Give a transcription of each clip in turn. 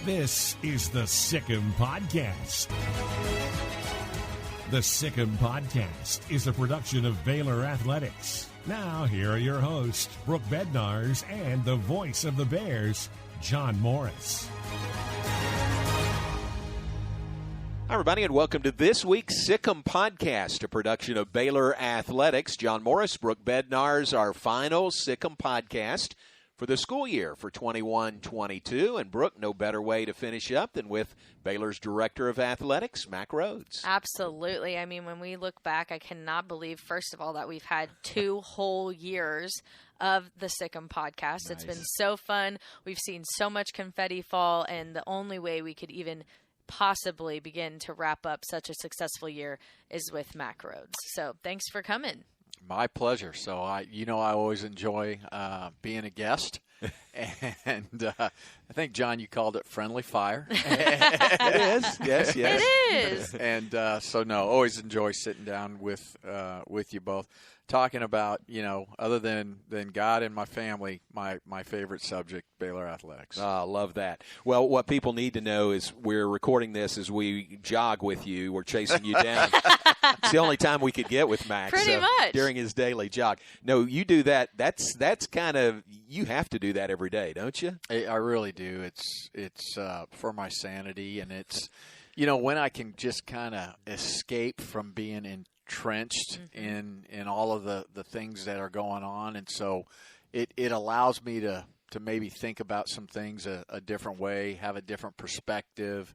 This is the Sic Em Podcast. The Sic Em Podcast is a production of Baylor Athletics. Now, here are your hosts, Brooke Bednarz and the voice of the Bears, John Morris. Hi, everybody, and welcome to this week's Sic Em Podcast, a production of Baylor Athletics. John Morris, Brooke Bednarz, our final Sic Em Podcast for the school year for 21-22. And, Brooke, no better way to finish up than with Baylor's Director of Athletics, Mack Rhoades. Absolutely. I mean, when we look back, I cannot believe, first of all, that we've had 2 whole years of the Sic Em Podcast. Nice. It's been so fun. We've seen so much confetti fall, and the only way we could even possibly begin to wrap up such a successful year is with Mack Rhoades. So thanks for coming. My pleasure. So I always enjoy being a guest, and I think, John, you called it friendly fire. It is. Yes. It is. And always enjoy sitting down with you both, talking about, other than God and my family, my favorite subject, Baylor Athletics. I love that. Well, what people need to know is we're recording this as we jog with you. We're chasing you down. It's the only time we could get with Max. Pretty much. During his daily jog. No, you do that. That's kind of, you have to do that every day, don't you? I really do. It's for my sanity, and it's, when I can just kind of escape from being entrenched in all of the things that are going on. And so it allows me to maybe think about some things a different way, have a different perspective,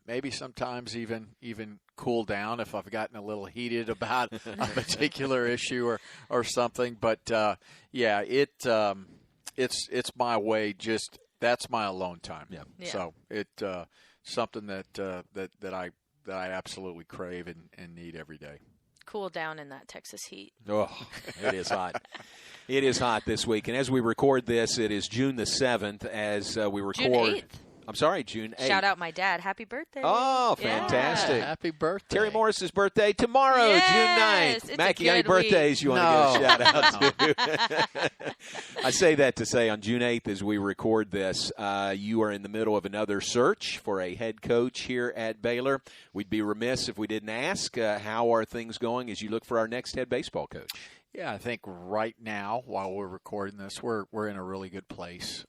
maybe sometimes even cool down if I've gotten a little heated about a particular issue or something. But it's my way. Just that's my alone time. Yeah. So something that I absolutely crave and need every day. Cool down in that Texas heat. Oh, it is hot. It is hot this week. And as we record this, it is June the 7th as we record. June 8th. I'm sorry, June 8th. Shout out my dad. Happy birthday. Oh, fantastic. Yeah. Happy birthday. Terry Morris's birthday tomorrow, Yes, June 9th. it's Mac, a you got any good week. birthdays you want to give a shout out to? I say that to say on June 8th as we record this, you are in the middle of another search for a head coach here at Baylor. We'd be remiss if we didn't ask how are things going as you look for our next head baseball coach? Yeah, I think right now, while we're recording this, we're in a really good place.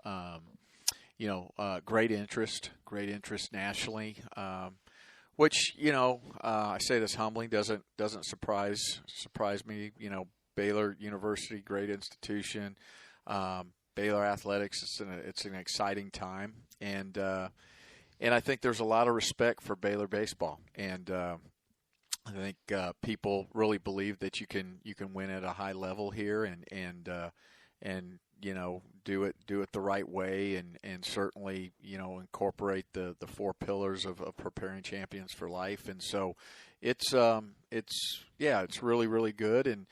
Great interest nationally, which, I say this humbly, doesn't surprise me. Baylor University, great institution. Baylor Athletics, it's an exciting time. And I think there's a lot of respect for Baylor baseball. And I think people really believe that you can win at a high level here and do it the right way and certainly incorporate the 4 pillars of preparing champions for life. And so it's really, really good. And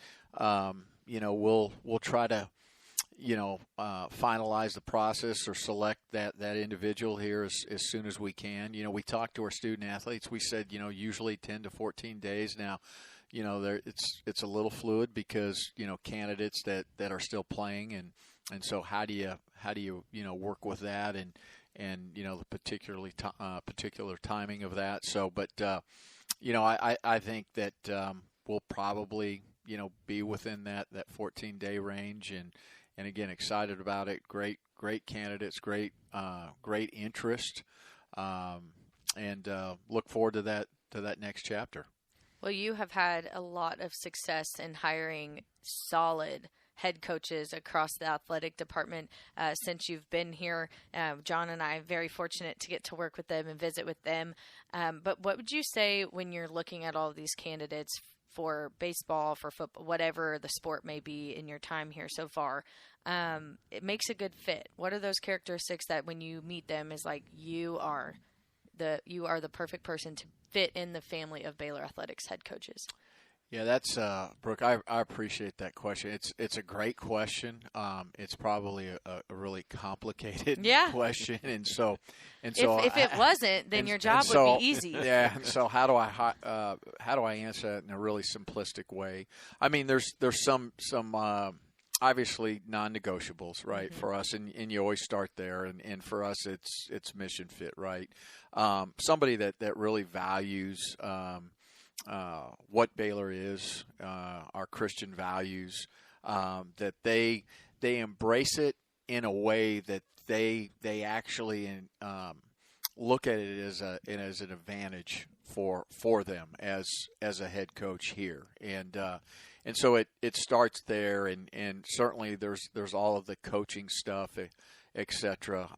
we'll try to finalize the process or select that individual here as soon as we can. We talk to our student athletes. We said usually 10 to 14 days now. It's a little fluid because candidates that are still playing and so how do you work with that and the particular timing of that. So but I think that we'll probably be within that 14-day range and again excited about it. Great candidates, great interest, and look forward to that next chapter. Well, you have had a lot of success in hiring solid head coaches across the athletic department since you've been here. John and I are very fortunate to get to work with them and visit with them. But what would you say when you're looking at all of these candidates for baseball, for football, whatever the sport may be in your time here so far, it makes a good fit? What are those characteristics that when you meet them is like you are the perfect person to fit in the family of Baylor Athletics head coaches? Yeah, that's Brooke. I appreciate that question. It's a great question. It's probably a really complicated question, and so if it wasn't, then your job would be easy. Yeah. And so how do I answer that in a really simplistic way? I mean, there's some obviously non-negotiables, right, for us, and you always start there, and for us it's mission fit, right? Somebody that really values what Baylor is, our Christian values, that they embrace it in a way that they actually look at it as an advantage for them as a head coach here, and so it starts there, and certainly there's all of the coaching stuff, etc.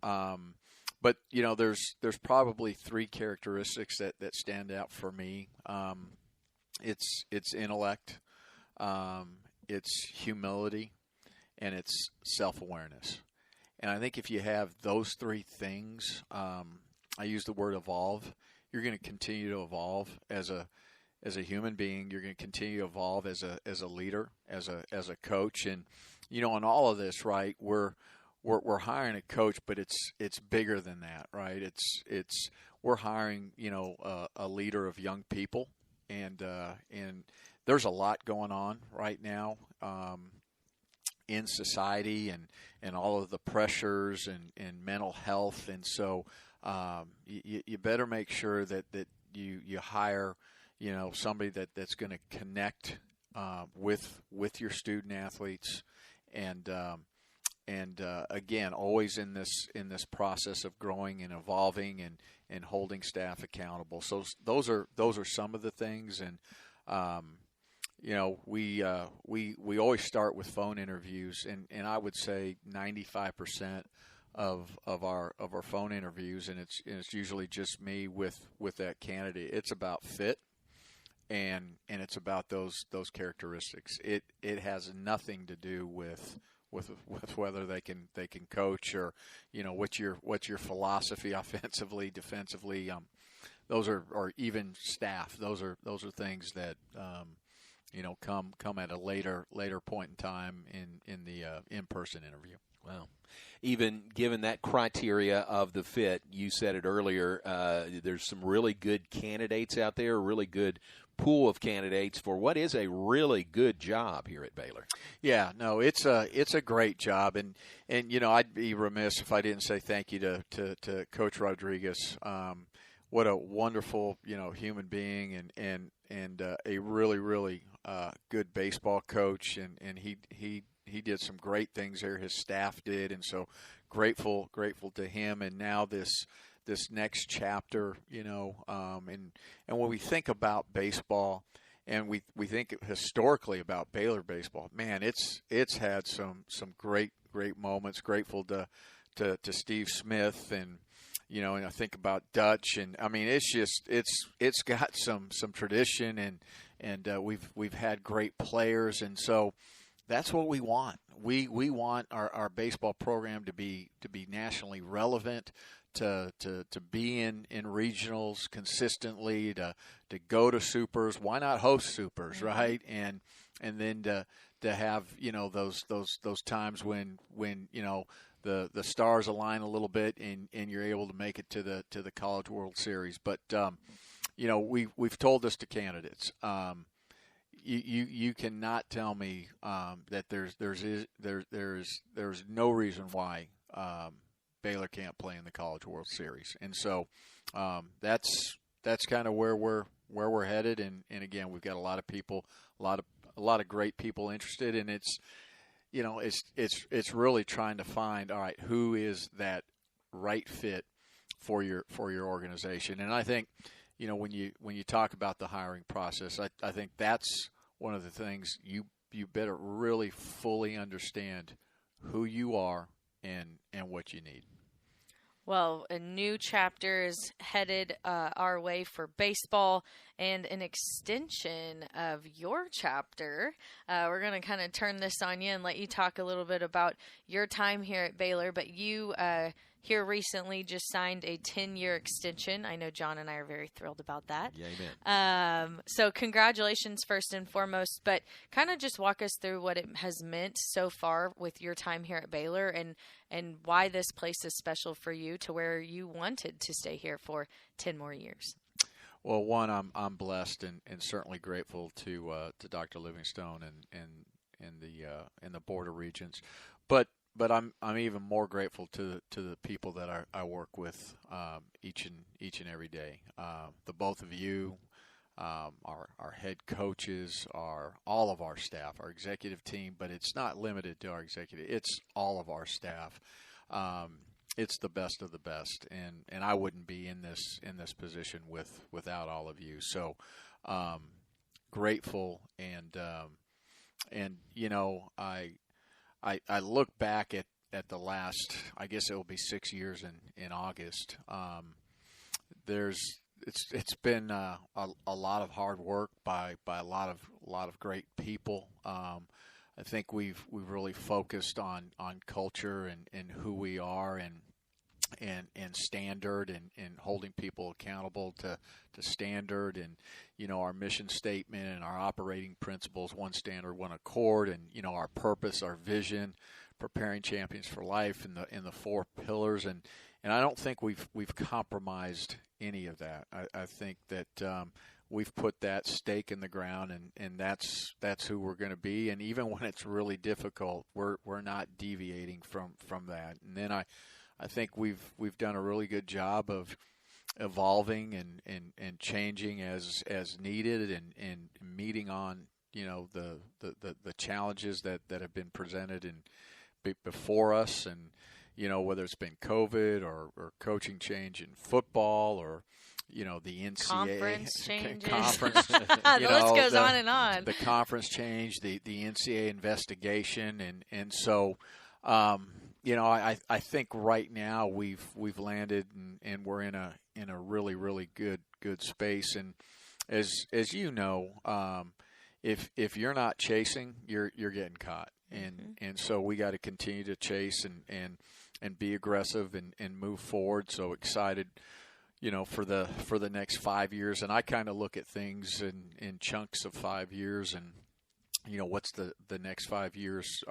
But there's probably three characteristics that stand out for me. It's intellect, it's humility, and it's self-awareness. And I think if you have those three things, I use the word evolve. You're going to continue to evolve as a human being. You're going to continue to evolve as a leader, as a coach, and in all of this, right? We're hiring a coach, but it's bigger than that, right? We're hiring a leader of young people, and there's a lot going on right now in society, and all of the pressures and mental health, and so you better make sure that you hire somebody that's going to connect with your student athletes, and again, always in this process of growing and evolving and holding staff accountable. So those are some of the things, and we always start with phone interviews, and I would say 95% of our phone interviews, and it's usually just me with that candidate. It's about fit, and it's about those characteristics. It has nothing to do with whether they can coach, or what's your philosophy offensively, defensively. Those are, or even staff. Those are things that come at a later point in time in the in-person interview. Wow. Even given that criteria of the fit, you said it earlier, there's some really good candidates out there, a really good pool of candidates for what is a really good job here at Baylor. Yeah, no, it's a great job, and I'd be remiss if I didn't say thank you to Coach Rodriguez. What a wonderful human being, and a really really good baseball coach, and he did some great things there. His staff did, and so grateful to him. And now this next chapter, and when we think about baseball, and we think historically about Baylor baseball, man, it's had some great moments. Grateful to Steve Smith, and and I think about Dutch, and I mean it's got some tradition, and we've had great players, and so that's what we want. We want our baseball program to be nationally relevant, to be in regionals consistently, to go to supers. Why not host supers, right? And then to have those times when the stars align a little bit, and you're able to make it to the College World Series. But we've told this to candidates. You cannot tell me that there's no reason why Baylor can't play in the College World Series, and so that's kind of where we're headed. And again, we've got a lot of people, a lot of great people interested, and it's really trying to find, all right, who is that right fit for your organization. And I think when you talk about the hiring process, I think that's one of the things you better really fully understand who you are and what you need. Well, a new chapter is headed our way for baseball, and an extension of your chapter. We're going to kind of turn this on you and let you talk a little bit about your time here at Baylor, but you here recently just signed a 10-year extension. I know John and I are very thrilled about that. Yeah, amen. So congratulations first and foremost, but kind of just walk us through what it has meant so far with your time here at Baylor, and why this place is special for you to where you wanted to stay here for 10 more years. Well, one, I'm blessed and certainly grateful to Dr. Livingstone in the border regions. But I'm even more grateful to the people that I work with each and every day. The both of you, our head coaches, all of our staff, our executive team, but it's not limited to our executive. It's all of our staff. It's the best of the best, and I wouldn't be in this position without all of you. So grateful, and I look back at the last, I guess it will be 6 years in August. It's been a lot of hard work by a lot of great people. I think we've really focused on culture and who we are and standard and holding people accountable to standard, and our mission statement and our operating principles, one standard, one accord, and our purpose, our vision, preparing champions for life, in the 4 pillars, and I don't think we've compromised any of that. I think that we've put that stake in the ground, and that's who we're going to be. And even when it's really difficult, we're not deviating from that. And then I think we've done a really good job of evolving and changing as needed, and meeting on the challenges that have been presented and before us, and whether it's been COVID or coaching change in football, or the NCAA conference changes. The list goes on and on. The conference change, the NCAA investigation, and so I think right now we've landed, and we're in a really, really good space. And as you know, if you're not chasing, you're getting caught. And so we got to continue to chase and be aggressive and move forward. So excited, for the next 5 years. And I kind of look at things in chunks of 5 years, and what's the next 5 years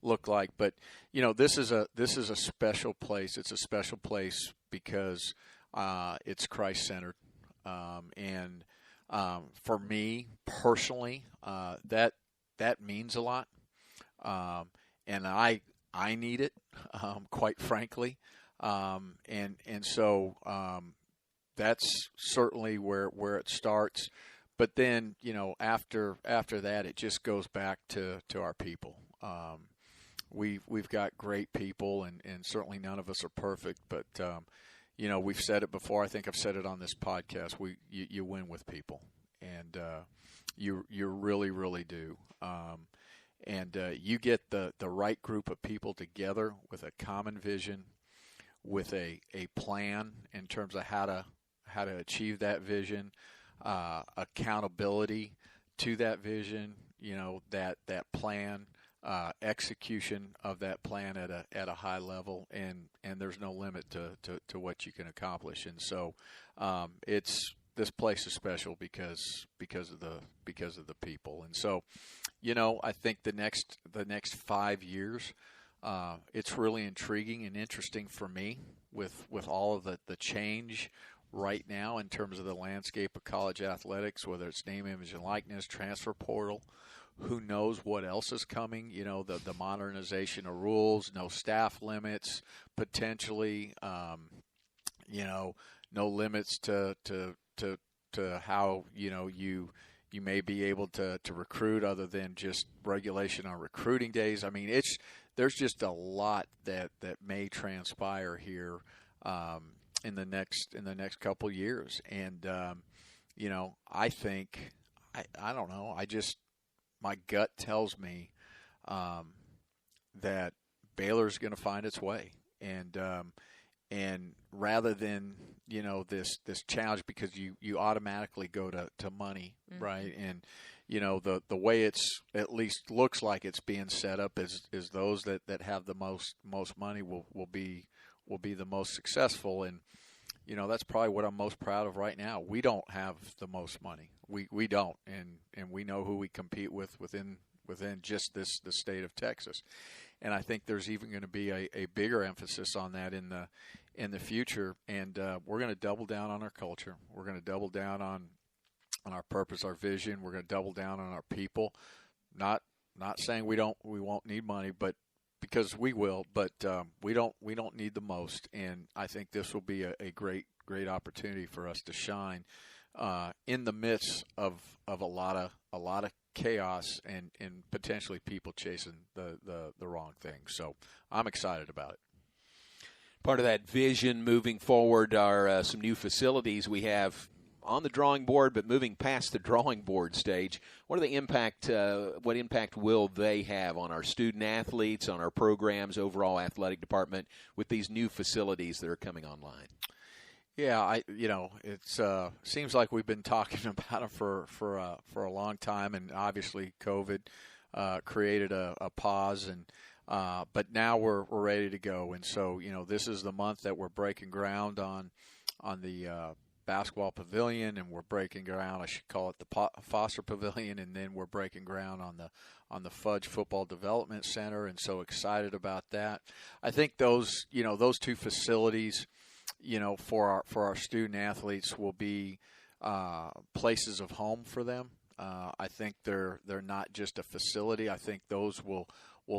look like. But this is a special place. It's a special place because it's Christ-centered, and for me personally, that means a lot. And I need it, quite frankly. And so that's certainly where it starts. But then, after that, it just goes back to our people. We've got great people, and certainly none of us are perfect. But, we've said it before. I think I've said it on this podcast. You win with people, and you really, really do. And you get the right group of people together with a common vision, with a plan in terms of how to achieve that vision, accountability to that vision, that plan, execution of that plan at a high level, and there's no limit to what you can accomplish. And so this place is special because of the people. And so, I think the next 5 years, it's really intriguing and interesting for me with all of the change right now in terms of the landscape of college athletics, whether it's name, image, and likeness, transfer portal. Who knows what else is coming? The modernization of rules, no staff limits, potentially, no limits to how you may be able to recruit other than just regulation on recruiting days. I mean, there's just a lot that may transpire here in the next couple of years. And I think I don't know. My gut tells me that Baylor's going to find its way, and rather than this challenge, because you automatically go to money, right? And the way it's at least looks like it's being set up is those that have the most money will be the most successful. And that's probably what I'm most proud of right now. We don't have the most money. We don't, and we know who we compete with within just the state of Texas. And I think there's even going to be a bigger emphasis on that in the future. And we're going to double down on our culture. We're going to double down on our purpose, our vision. We're going to double down on our people. Not not saying we won't need money, but because we will, but we don't need the most. And I think this will be a great opportunity for us to shine in the midst of a lot of chaos and potentially people chasing the wrong thing. So I'm excited about it. Part of that vision moving forward are some new facilities we have on the drawing board, but moving past the drawing board stage. What impact will they have on our student athletes, on our programs, overall athletic department with these new facilities that are coming online? Yeah, it's seems like we've been talking about them for a long time, and obviously COVID created a pause, and but now we're ready to go. And so this is the month that we're breaking ground on the basketball pavilion, and we're breaking ground, I should call it the Foster Pavilion, and then we're breaking ground on the Fudge Football Development Center, and so excited about that. I think those two facilities, for our student athletes will be places of home for them. I think they're not just a facility. I think those will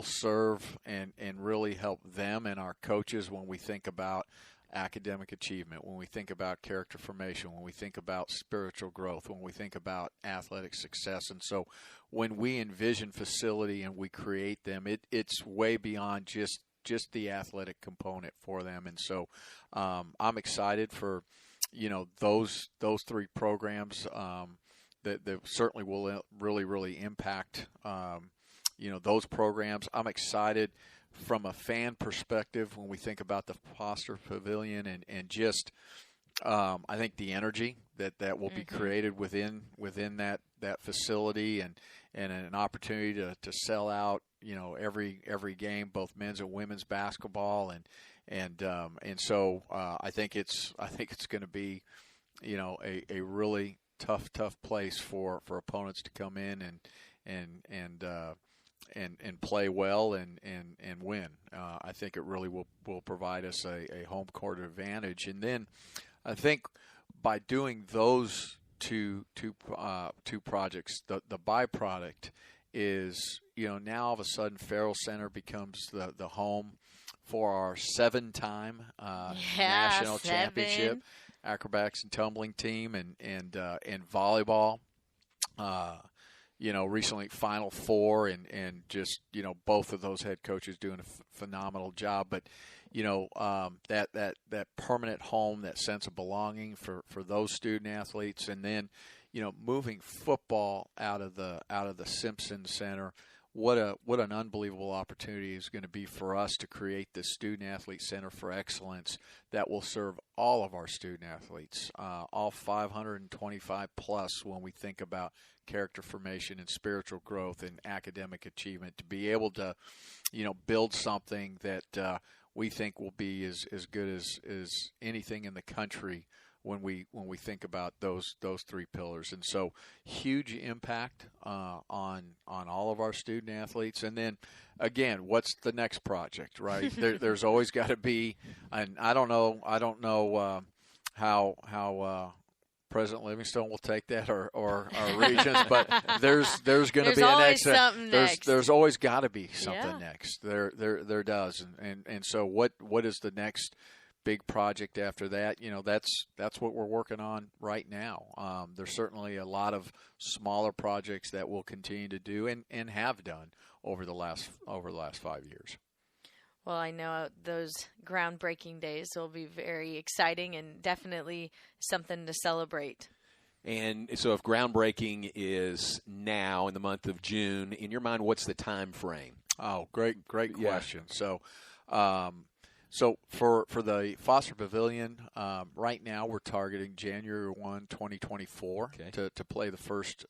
serve and really help them and our coaches when we think about academic achievement, when we think about character formation, when we think about spiritual growth, when we think about athletic success. And so when we envision facility and we create them, it's way beyond just the athletic component for them. And so I'm excited for those three programs that certainly will really impact those programs. I'm excited from a fan perspective when we think about the Foster Pavilion and just I think the energy that will be created within that facility and an opportunity to sell out every game, both men's and women's basketball, and so I think it's going to be a really tough place for opponents to come in and play well and win. I think it really will provide us a home court advantage. And then I think by doing those two projects, the byproduct is now all of a sudden Farrell Center becomes the home for our 7-time national championship acrobatics and tumbling team and volleyball. Recently Final Four and just, both of those head coaches doing a phenomenal job. But, that permanent home, that sense of belonging for those student athletes. And then, moving football out of the Simpson Center, what an unbelievable opportunity is going to be for us to create this student athlete center for excellence that will serve all of our student athletes, all 525 plus when we think about character formation and spiritual growth and academic achievement, to be able to, build something that we think will be as good as anything in the country when we think about those three pillars. And so huge impact on all of our student athletes. And then again, what's the next project, right? There's always got to be, and I don't know how President Livingstone will take that or our regents, but there's going to be a next. There's always got to be something next. There does, and so what is the next big project after that? That's what we're working on right now. There's certainly a lot of smaller projects that we'll continue to do and have done over the last 5 years. Well, I know those groundbreaking days will be very exciting and definitely something to celebrate. And so if groundbreaking is now in the month of June, in your mind, what's the time frame? Oh, great question. So for the Foster Pavilion, right now we're targeting January 1, 2024 to play the first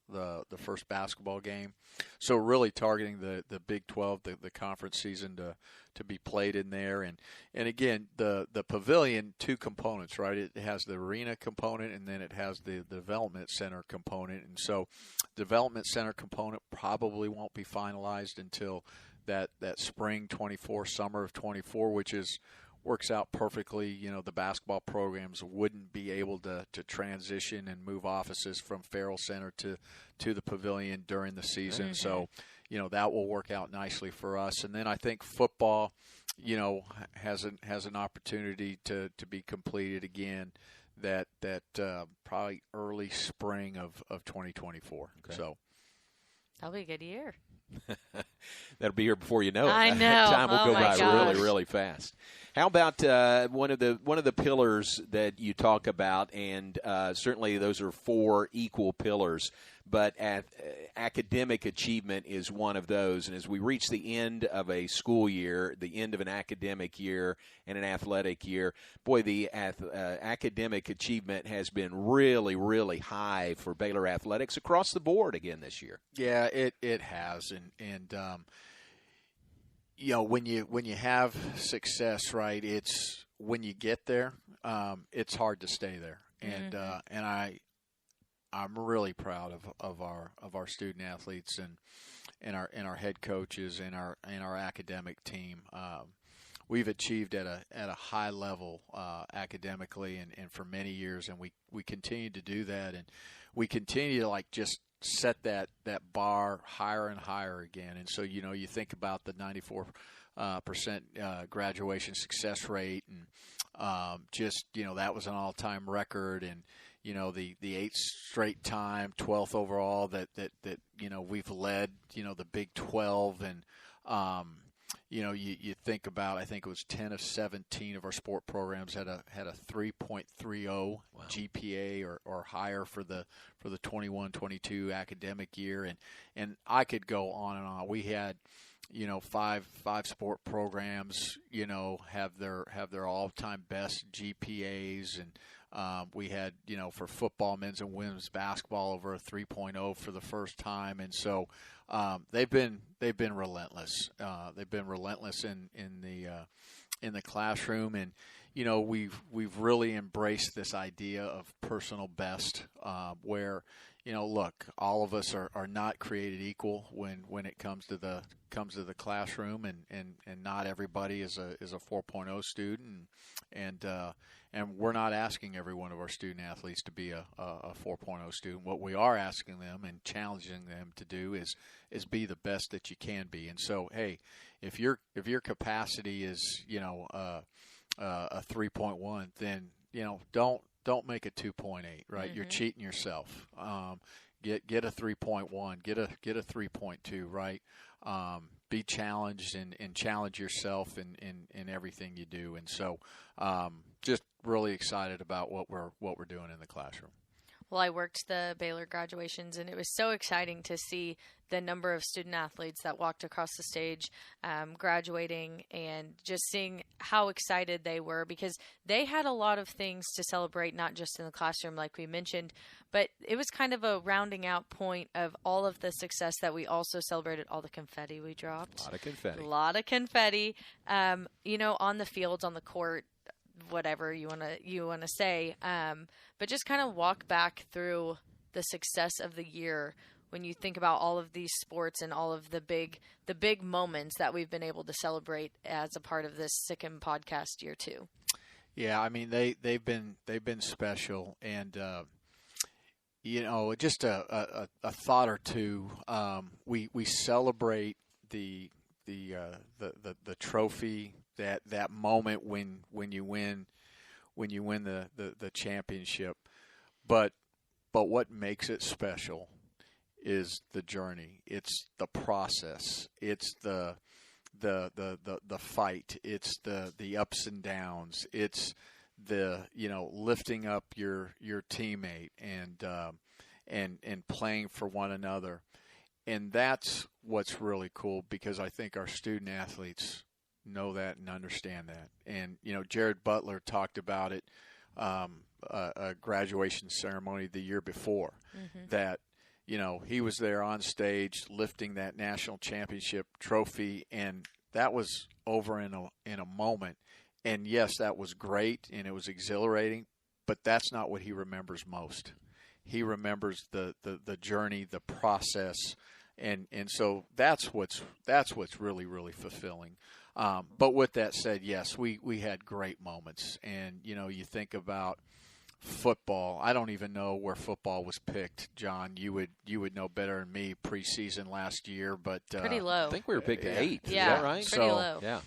basketball game. So really targeting the Big 12, the conference season to be played in there. And again, the pavilion, two components, right? It has the arena component and then it has the development center component. And so development center component probably won't be finalized until that spring 24, summer of 24, which works out perfectly. The basketball programs wouldn't be able to transition and move offices from Farrell Center to the pavilion during the season. Mm-hmm. So, that will work out nicely for us. And then I think football, has an opportunity to be completed again that probably early spring of 2024. Okay. So that'll be a good year. That'll be here before you know it. I know. Time will go by gosh. really, really fast. How about one of the pillars that you talk about, and certainly those are 4 equal pillars, but academic achievement is one of those. And as we reach the end of a school year, the end of an academic year and an athletic year, boy, the academic achievement has been really, really high for Baylor Athletics across the board again this year. Yeah, it has, and when you have success, right? It's when you get there, it's hard to stay there, and I'm really proud of our student athletes and our head coaches and our academic team. We've achieved at a high level academically and for many years, and we continue to do that, and we continue to just set that bar higher and higher again. And so you think about the 94% graduation success rate, and that was an all-time record, and the 8th straight time, 12th overall that we've led the Big 12, and you think about, I think it was 10 of 17 of our sport programs had a 3.30 wow. GPA or higher for the 21-22 academic year, and I could go on and on. We had five sport programs have their all-time best GPAs, and we had for football, men's and women's basketball, over a 3.0 for the first time, and so they've been relentless. They've been relentless in the classroom, and we've really embraced this idea of personal best, where look, all of us are not created equal when it comes to the classroom, and not everybody is a 4.0 student, and we're not asking every one of our student athletes to be a 4.0 student. What we are asking them and challenging them to do is be the best that you can be. And so, hey, if your capacity is a 3.1, then don't make a 2.8, right? Mm-hmm. You're cheating yourself. Get a 3.1, get a 3.2, right? Be challenged and challenge yourself in everything you do. And so, just really excited about what we're doing in the classroom. Well, I worked the Baylor graduations, and it was so exciting to see the number of student athletes that walked across the stage graduating, and just seeing how excited they were, because they had a lot of things to celebrate, not just in the classroom like we mentioned, but it was kind of a rounding out point of all of the success that we also celebrated, all the confetti we dropped. A lot of confetti. A lot of confetti, on the fields, on the court, whatever you want to say, but just kind of walk back through the success of the year when you think about all of these sports and all of the big moments that we've been able to celebrate as a part of this Sic Em Podcast year 2. Yeah, I mean they've been special, and just a thought or two. We celebrate the trophy, that moment when you win the championship, but what makes it special is the journey. It's the process. It's the fight. It's the ups and downs. It's the lifting up your teammate and playing for one another, and that's what's really cool, because I think our student athletes know that and understand that. And Jared Butler talked about it, a graduation ceremony the year before, mm-hmm. that he was there on stage lifting that national championship trophy, and that was over in a moment. And yes, that was great and it was exhilarating, but that's not what he remembers most. He remembers the journey, the process, and so that's what's really, really fulfilling. But with that said, yes, we had great moments, and you think about football. I don't even know where football was picked, John. You would know better than me preseason last year, but pretty low. I think we were picked at 8. Yeah, is that right? pretty low. Yeah.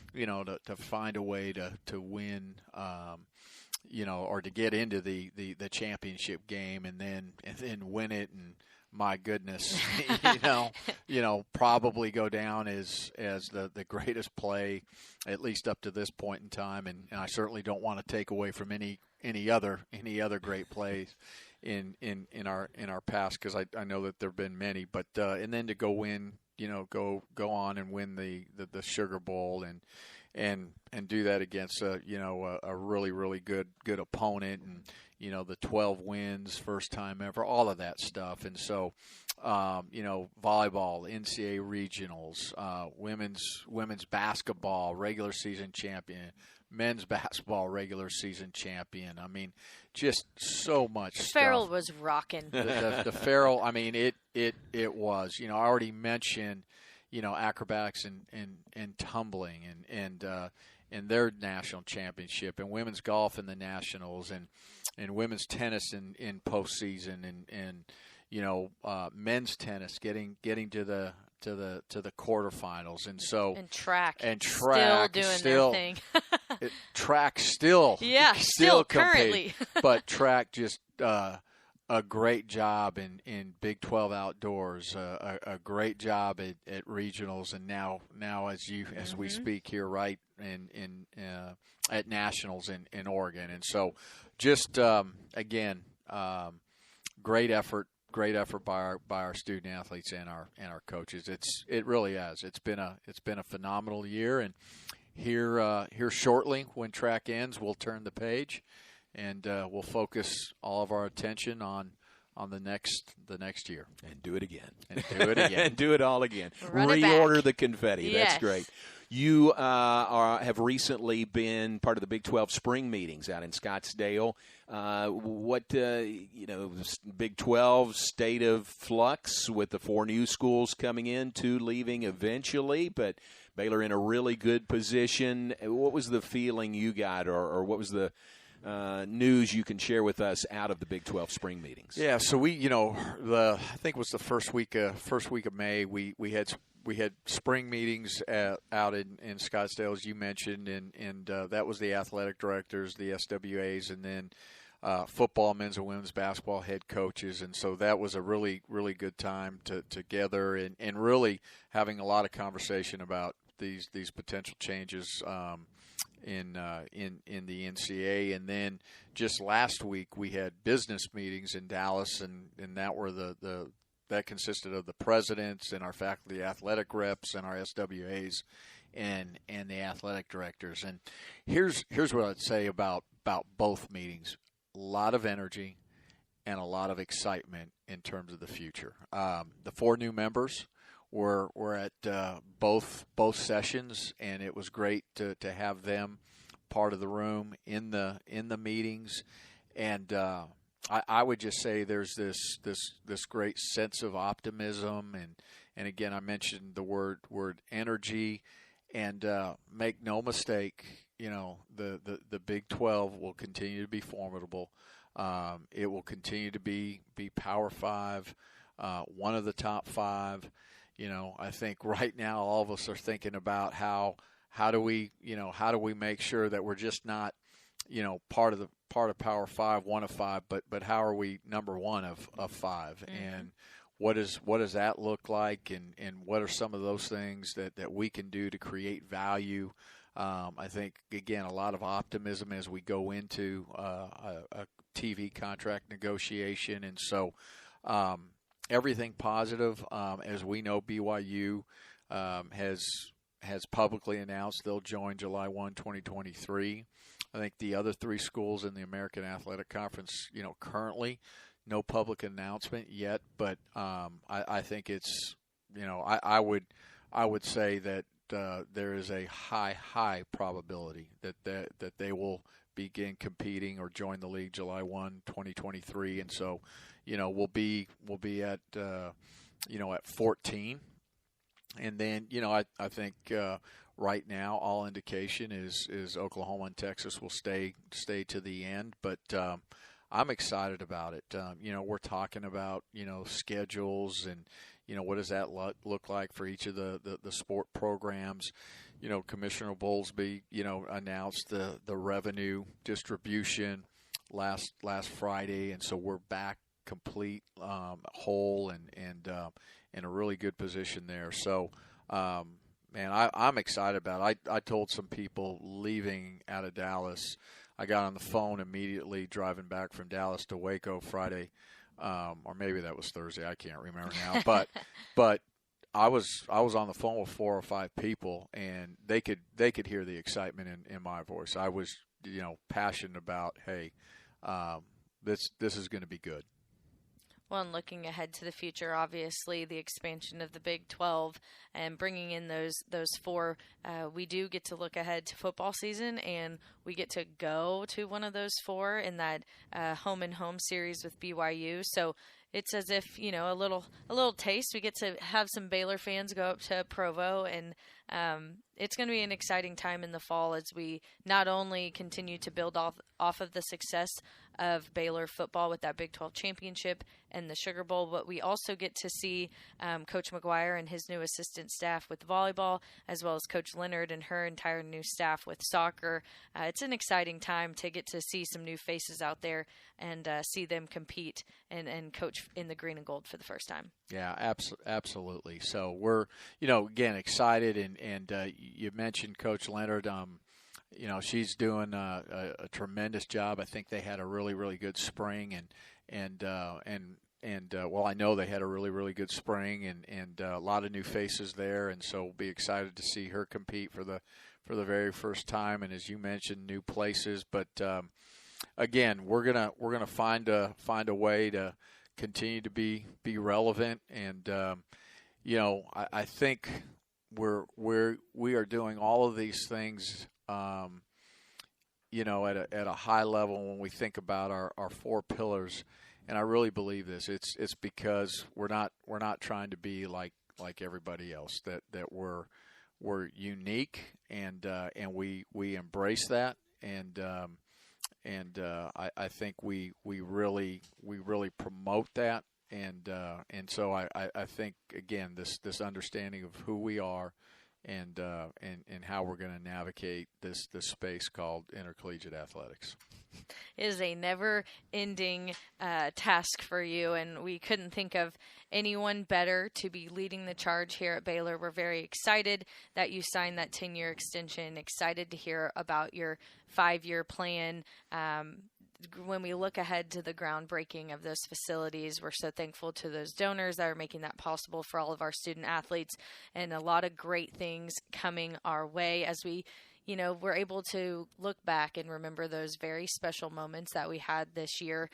To find a way to win, or to get into the championship game and then win it, and my goodness, probably go down as the greatest play, at least up to this point in time. And I certainly don't want to take away from any other great plays in our past, because I know that there have been many. But and then to go win, go on and win the Sugar Bowl and do that against a really, really good opponent, and the 12 wins, first time ever, all of that stuff. And so volleyball, NCAA regionals, women's basketball regular season champion, men's basketball regular season champion. I mean, just so much stuff. Farrell was rocking. The Farrell, I mean, it was. I already mentioned acrobatics and tumbling and their national championship, and women's golf in the nationals, and women's tennis in postseason, and men's tennis getting to the quarterfinals, and track still doing their thing. Track still still competing, currently, but track just a great job in Big 12 outdoors, a great job at regionals, and now as we speak here, right in at nationals in Oregon. And so just again, great effort by our student athletes and our coaches. It really has. It's been a phenomenal year, and here shortly, when track ends, we'll turn the page, and we'll focus all of our attention on the next year, and do it again, and do it all again. Reorder the confetti. Yes. That's great. You have recently been part of the Big 12 spring meetings out in Scottsdale. What Big 12 state of flux with the 4 new schools coming in, 2 leaving eventually, but Baylor in a really good position. What was the feeling you got, or what was the news you can share with us out of the Big 12 spring meetings? Yeah, so we, I think it was the first week of May, we had spring meetings out in Scottsdale, as you mentioned, and that was the athletic directors, the SWAs, and then football, men's and women's basketball head coaches. And so that was a really, really good time together, and really having a lot of conversation about these potential changes in the NCAA. And then just last week we had business meetings in Dallas, and that were that consisted of the presidents and our faculty athletic reps and our SWAs and the athletic directors. And here's what I'd say about both meetings. A lot of energy and a lot of excitement in terms of the future. The 4 new members were at both sessions, and it was great to have them part of the room in the meetings. And I would just say there's this great sense of optimism, and again, I mentioned the word energy, and make no mistake, the Big 12 will continue to be formidable. It will continue to be Power 5, one of the top 5. I think right now all of us are thinking about how do we make sure that we're just not part of Power 5, one of 5, but how are we number 1 of 5? Mm-hmm. And what does that look like, and what are some of those things that we can do to create value? I think, again, a lot of optimism as we go into a TV contract negotiation, and so everything positive. As we know, BYU has publicly announced they'll join July 1, 2023. I think the other 3 schools in the American Athletic Conference, currently no public announcement yet, but I think it's, I would say that there is a high probability that they will begin competing or join the league July 1, 2023, and so we'll be at at 14, and then I think right now all indication is Oklahoma and Texas will stay to the end, but I'm excited about it. We're talking about, schedules and, what does that look like for each of the sport programs. Commissioner Bowlesby, announced the revenue distribution last Friday, and so we're back complete, whole, and in a really good position there. So, man, I'm excited about it. I told some people leaving out of Dallas. I got on the phone immediately driving back from Dallas to Waco Friday, or maybe that was Thursday. I can't remember now. But I was on the phone with 4 or 5 people, and they could hear the excitement in my voice. I was passionate about, hey, this is going to be good. Well, and looking ahead to the future, obviously the expansion of the Big 12 and bringing in those 4, we do get to look ahead to football season, and we get to go to one of those 4 in that home and home series with BYU. So it's as if, a little taste. We get to have some Baylor fans go up to Provo, and it's going to be an exciting time in the fall as we not only continue to build off of the success of Baylor football with that Big 12 championship and the Sugar Bowl, but we also get to see Coach McGuire and his new assistant staff with volleyball, as well as Coach Leonard and her entire new staff with soccer. It's an exciting time to get to see some new faces out there and see them compete and coach in the green and gold for the first time. Yeah, absolutely. So we're, again, excited, and you mentioned Coach Leonard. She's doing a tremendous job. I think they had a really, really good spring, and I know they had a really, really good spring, and a lot of new faces there, and so we'll be excited to see her compete for the very first time. And as you mentioned, new places, but again, we're gonna find a way to continue to be relevant, and I think we are doing all of these things. At a high level when we think about our 4 pillars, and I really believe this. It's because we're not trying to be like everybody else. That we're unique, and we embrace that, and I think we really promote that, and so I think again this understanding of who we are. And how we're going to navigate this space called intercollegiate athletics. It is a never-ending task for you, and we couldn't think of anyone better to be leading the charge here at Baylor. We're very excited that you signed that 10-year extension, excited to hear about your 5-year plan. When we look ahead to the groundbreaking of those facilities, we're so thankful to those donors that are making that possible for all of our student athletes, and a lot of great things coming our way as we, we're able to look back and remember those very special moments that we had this year.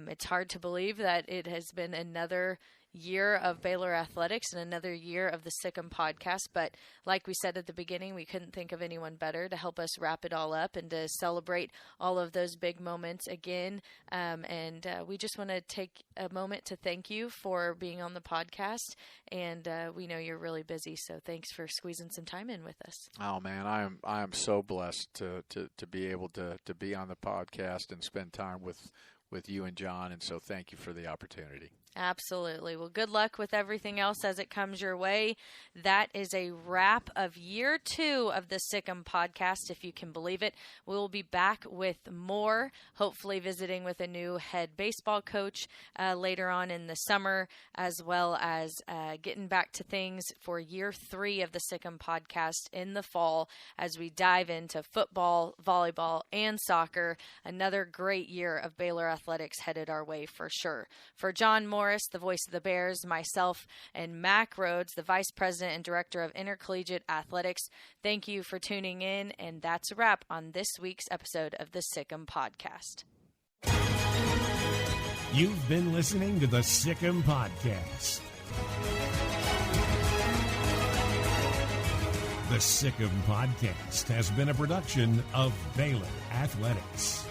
It's hard to believe that it has been another year of Baylor Athletics and another year of the Sic Em Podcast, but like we said at the beginning, we couldn't think of anyone better to help us wrap it all up and to celebrate all of those big moments again. And we just want to take a moment to thank you for being on the podcast, and we know you're really busy, so thanks for squeezing some time in with us. Oh man, I am so blessed to be able to be on the podcast and spend time with you and John, and so thank you for the opportunity. Absolutely. Well, good luck with everything else as it comes your way. That is a wrap of year 2 of the Sic Em Podcast, if you can believe it. We will be back with more, hopefully visiting with a new head baseball coach later on in the summer, as well as getting back to things for year 3 of the Sic Em Podcast in the fall as we dive into football, volleyball, and soccer. Another great year of Baylor Athletics headed our way for sure. For John Morris, the voice of the Bears, myself, and Mack Rhoades, the Vice President and Director of Intercollegiate Athletics, thank you for tuning in, and that's a wrap on this week's episode of the Sic Em Podcast. You've been listening to the Sic Em Podcast. The Sic Em Podcast has been a production of Baylor Athletics.